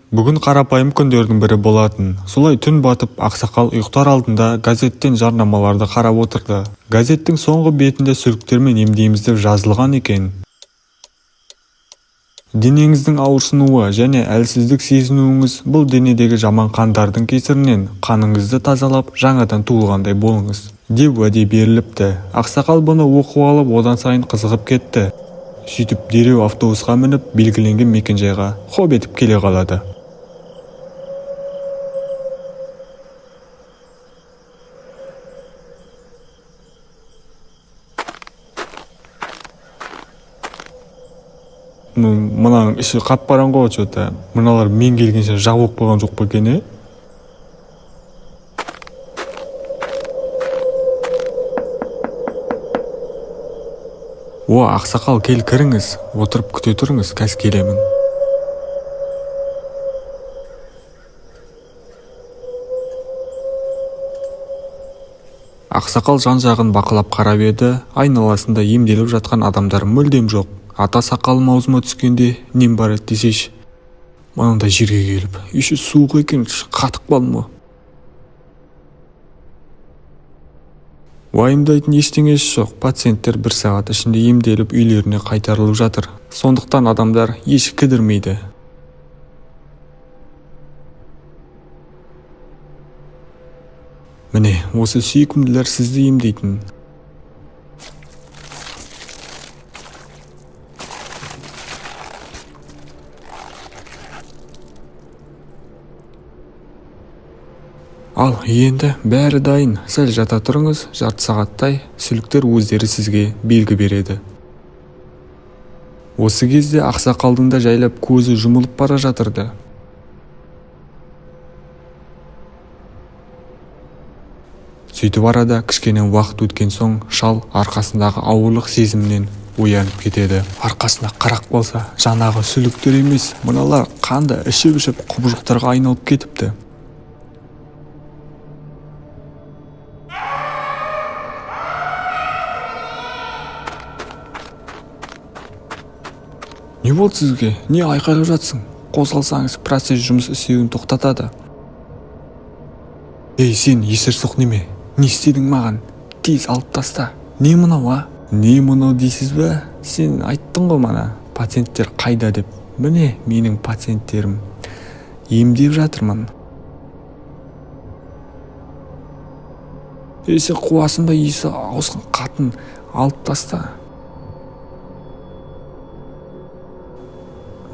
Бүгін қарапайым күндердің бірі болатын. Солай түн батып, ақсақал ұйықтар алдында газеттен жарнамаларды қарап отырды. Газеттің соңғы бетінде сүліктермен емдейміз деп жазылған екен. Денеңіздің ауырсынуы және әлсіздік сезінуіңіз бұл денедегі жаман қандардың кесірінен қаныңызды тазалап, жаңадан туылғандай болыңыз деп уәде беріліпті. Ақсақал бұны оқып алып, одан сайын қызығып кетті. Сөйтіп дереу автобусқа мініп, белгіленген мекенжайға хоп етіп келе қалады. Мынаның іші қап-қараңғы ғой, что-то. Мыналар мен келгенше жабылып қойған жоқ па екен, О, ақсақал, кел кіріңіз, отырып күте тұрыңыз, қазір келемін. Ақсақал жан-жағын бақылап қарап еді, айналасында емделіп жатқан адамдар мүлдем жоқ. Ата сақалым аузыма түскенде нем бар еді десейші. Мынандай жерге келіп, іші суық екен, қатық қалдым ғой. Уайымдайтын ештеңесі жоқ. Пациенттер 1 сағат ішінде емделіп үйлеріне қайтарылып жатыр. Сондықтан адамдар еш кідірмейді. Міне, осы сүйкімділер сізді емдейтін. Ал, енді бәрі дайын. Сәл жата тұрыңыз, жарты сағаттай сүліктер өздері сізге белгі береді. Осы кезде ақсақалдың да жайлап көзі жұмылып бара жатырды. Сөйтіп арада кішкене уақыт өткен соң шал арқасындағы ауырлық сезімнен оянып кетеді. Арқасына қарақ болса, жанағы сүліктер емес, мыналар қанды ішіп құбыжықтарға айналып кетіпті. Не болды сізге? Не айқайлап жатсың? Қозғалсаңыз, процесс жұмыс істеуін тоқтатады. Ей, сен есерсоқ неме? Не істедің маған? Тез алып таста. Не мынау, Не мынау дейсіз бе? Сен айттың ғой мана, пациенттер қайда деп. Міне, менің пациенттерім. Емдеп жатырмын. Сен қуасың ба, есі ауысқан қатын, алып таста.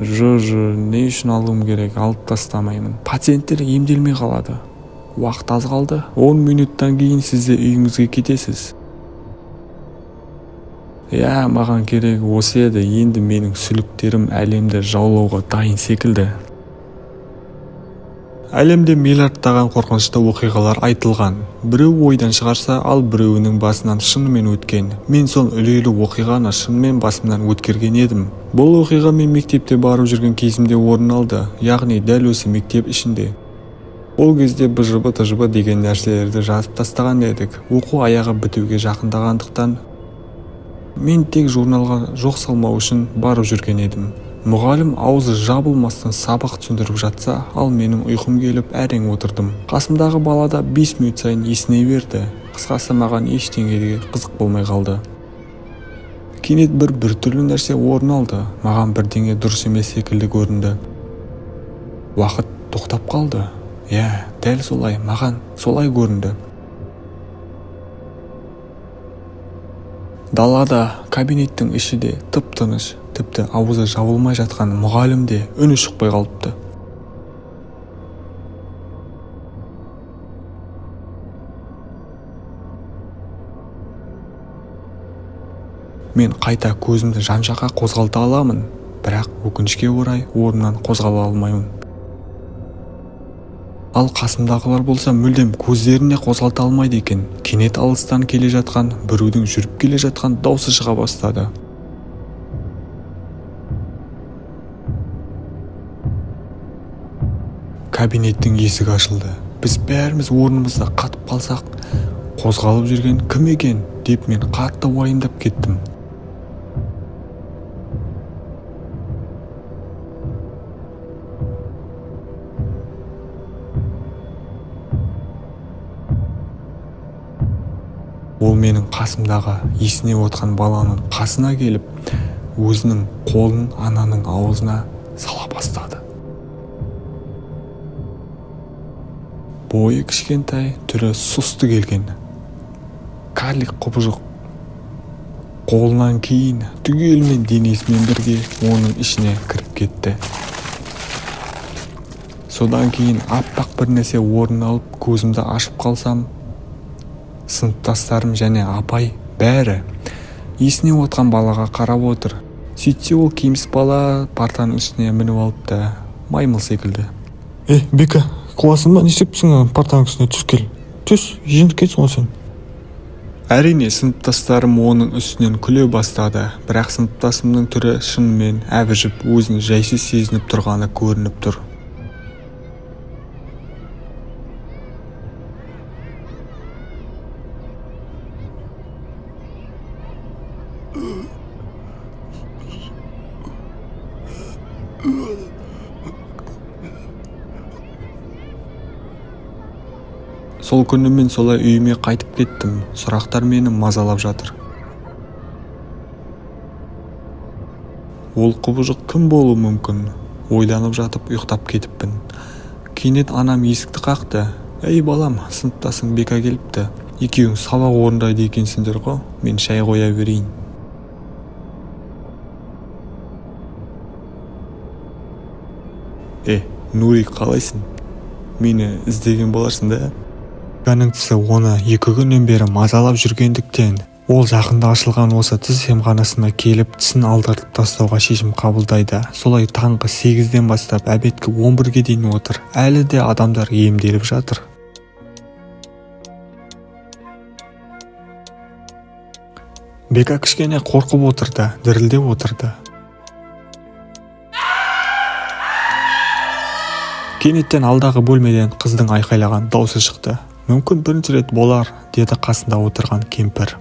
Не үшін алуым керек, алып тастамаймын. Пациенттер емделмей қалады. Уақыт аз қалды. 10 минуттан кейін сізде үйіңізге кетесіз. Маған керек осы еді. Енді менің сүліктерім әлемді жаулауға дайын секілді. Әлемде миллиардтаған қорқынышты оқиғалар айтылған. Біреу ойдан шығарса, ал біреуінің басынан шынымен өткен. Мен сол үлейлі оқиғаны шынымен басымнан өткерген едім. Бұл оқиға мен мектепте барып жүрген кезімде орын алды, яғни дәл осы мектеп ішінде. Ол кезде БЖБ-ТЖБ деген нәрселерді жазып тастаған едік. Оқу аяғы бітуге жақындағандықтан мен тек журналға жоқ салмау үшін барып жүрген едім. Мұғалім аузы жабылмастан сабақ түсіндіріп жатса, ал менің ұйқым келіп әрең отырдым. Қасымдағы балада 5 минут сайын есіне берді. Қысқасы маған ештеңеге қызық болмай қалды. Кенет бір түрлі нәрсе орын алды. Маған бірдеңе дұрыс емес секілді көрінді. Уақыт тоқтап қалды. Дәл солай, маған солай көрінді. Далада, кабинеттің іші де тып-тыныш, тіпті аузы жабылмай жатқан мұғалім де үні шықпай қалыпты. Мен қайта көзімді жан-жаққа қозғалта аламын, бірақ өкінішке орай орнымнан қозғала алмаймын. Ал қасымдағылар болса мүлдем көздеріне қозғалта алмайды екен. Кенет алыстан келе жатқан, біреудің жүріп келе жатқан даусы шыға бастады. Кабинеттің есігі ашылды. Біз бәріміз орнымызда қатып қалсақ, қозғалып жүрген кім екен деп мен қатты уайымдап кеттім. Ол менің қасымдағы есіне отқан баланың қасына келіп, өзінің қолын ананың аузына сала бастады. Бойы кішкентай, түрі сұсты келген карлик құбыжық қолынан кейін түгелмен денесімен бірге оның ішіне кіріп кетті. Содан кейін аппақ бір нәрсе орын алып, көзімді ашып қалсам, сыныптастарым және апай бәрі есіне отқан балаға қарап отыр. Сөйтсе ол кеміс бала партаның үстіне мініп алыпты, маймыл секілді. Бека, классың ба? Не істепсің партаның үстіне? Түс кел. Түс, жеңіп кетсің ғой сен. Әрине, сыныптастарым оның үстінен күле бастады, бірақ сыныптасымның түрі шынымен әбіржіп, өзін жайсыз сезініп тұрғаны көрініп тұр. Сол күні мен солай үйіме қайтып кеттім. Сұрақтар мені мазалап жатыр. Ол құбыжық кім болуы мүмкін? Ойланып жатып ұйықтап кетіппін. Кенет анам есікті қақты. Ей балам, сыныптасың Бека келіпті. Екеуің сабақ орындайды екенсіңдер ғой, мен шай қоя берейін. Нури, қалайсың? Мені іздеген боларсың да? Беканың тісі оны 2 күннен бері мазалап жүргендіктен, ол жақында ашылған осы тіс емханасына келіп, тісін алдыртып тастауға шешім қабылдайды. Солай таңғы 8-ден бастап әбеткі 11-ге дейін отыр. Әлі де адамдар емделіп жатыр. Бека кішкене қорқып отырды, дірілдеп отырды. Кенеттен алдағы бөлмеден қыздың айқайлаған даусы шықты. Мүмкін бірінші рет болар, деді қасында отырған кемпір.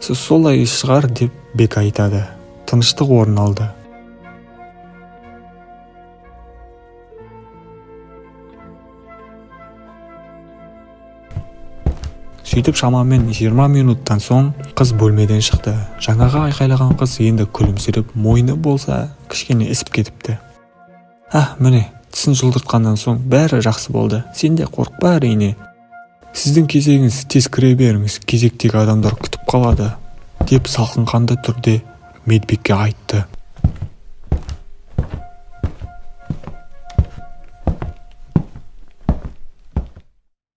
Сіз солай шығар, деп Бека айтады. Тыныштық орын алды. Сөйтіп шамамен 20 минуттан соң қыз бөлмеден шықты. Жаңаға айқайлаған қыз енді күлімсіреп, мойны болса кішкене ісіп кетіпті. Міне, тісін жұлдыртқаннан соң бәрі жақсы болды. Сен де қорықпа әрине. Сіздің кезегіңіз, тез кіре беріңіз, кезектегі адамдар күтіп қалады, деп салқынқанды түрде Медбекке айтты.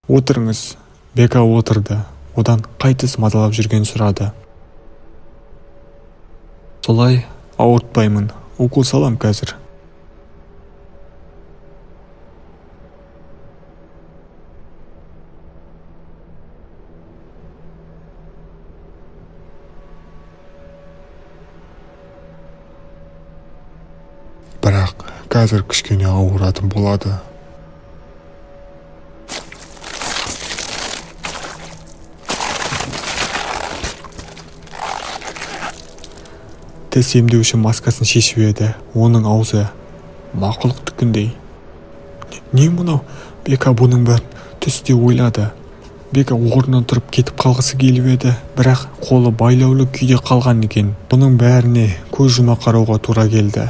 Отырыңыз. Бека отырды. Одан қайтыс мазалап жүрген сұрады. Солай, ауыртпаймын, укол салам қазір. Бірақ қазір кішкене ауыратын болады. Тіс емдеуші маскасын шешіп еді. Оның аузы мақұлықтікіндей. Не мынау? Бека бұның бәрін түсте ойлады. Бека орнынан тұрып кетіп қалғысы келіп еді, бірақ қолы байлаулы күйде қалған екен. Бұның бәріне көз жұма қарауға тура келді.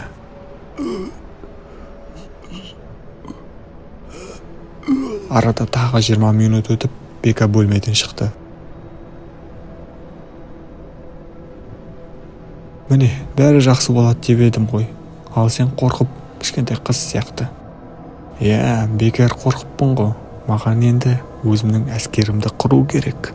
Арада тағы 20 минут өтіп, Бека бөлмеден шықты. Міне, бәрі жақсы болады деп едім ғой. Ал сен қорқып, кішкентай қыз сияқты. Бекер қорқыппын ғой. Маған енді өзімнің әскерімді құру керек.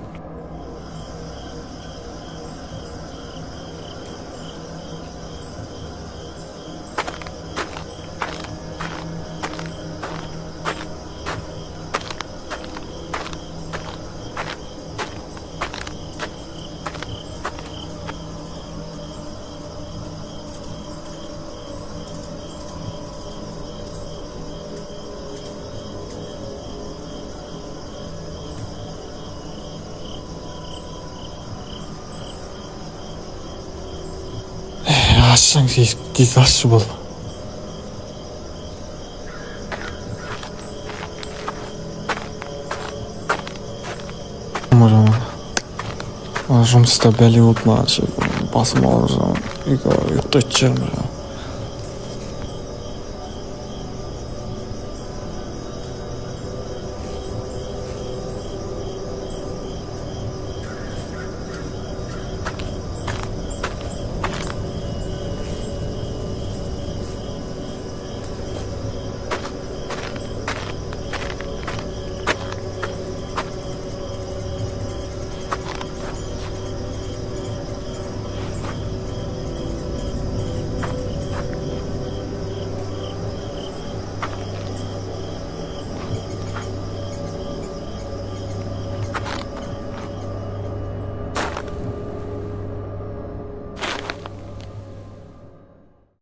Ашсаң есікті тез ашшы бол. жұмыста бәле болды маған ше басым ауырып жатыр үйге ұйықтайтын шығармын